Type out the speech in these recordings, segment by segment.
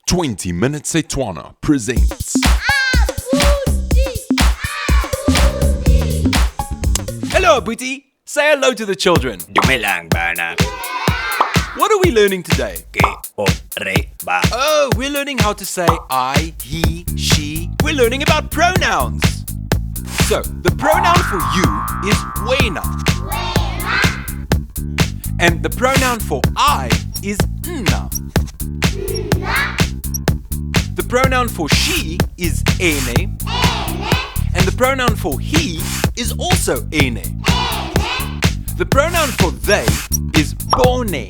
20 Minutes Setswana presents Hello, Abuti. Say hello to the children. Dumelang bana. What are we learning today? Ke o re ba. Oh, we're learning how to say I, he, she. We're learning about pronouns. So, the pronoun for you is wena. And the pronoun for I is nna. The pronoun for she is ene. And the pronoun for he is also ene. The pronoun for they is bone.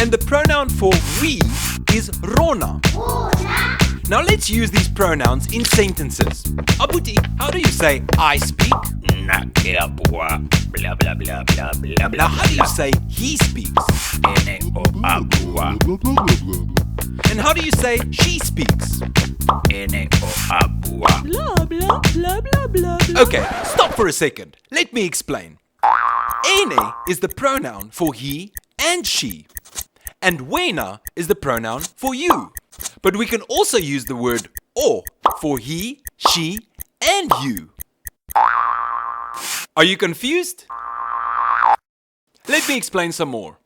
And the pronoun for we is rona. Now let's use these pronouns in sentences. Abuti, how do you say I speak? Na ke a bua. Blah blah blah blah blah blah. Now how do you say he speaks? Ene o a bua. And how do you say she speaks? Ene o a bua. Blah, blah, blah, blah, blah, blah. Okay, stop for a second. Let me explain. Ene is the pronoun for he and she. And wena is the pronoun for you. But we can also use the word o for he, she, and you. Are you confused? Let me explain some more.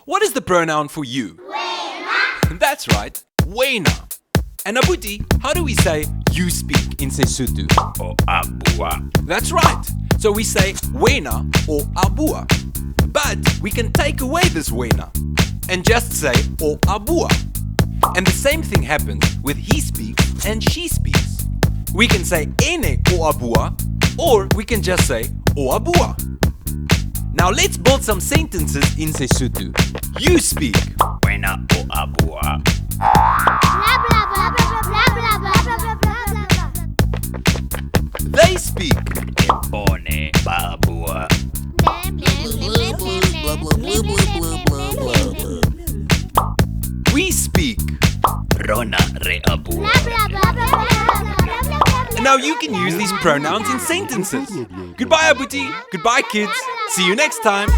What is the pronoun for you? Wena. That's right, wena. And Abuti, how do we say you speak in Sesotho? O a bua. That's right. So we say wena or abua. But we can take away this wena and just say o abua. And the same thing happens with he speaks and she speaks. We can say ene o abua, or we can just say o abua. Now let's build some sentences in Sesotho. You speak. Wena o a bua. They speak. Ke bone ba bua. We speak. Rona re a bua. Now you can use these pronouns in sentences. Goodbye, Abuti. Goodbye, kids. See you next time.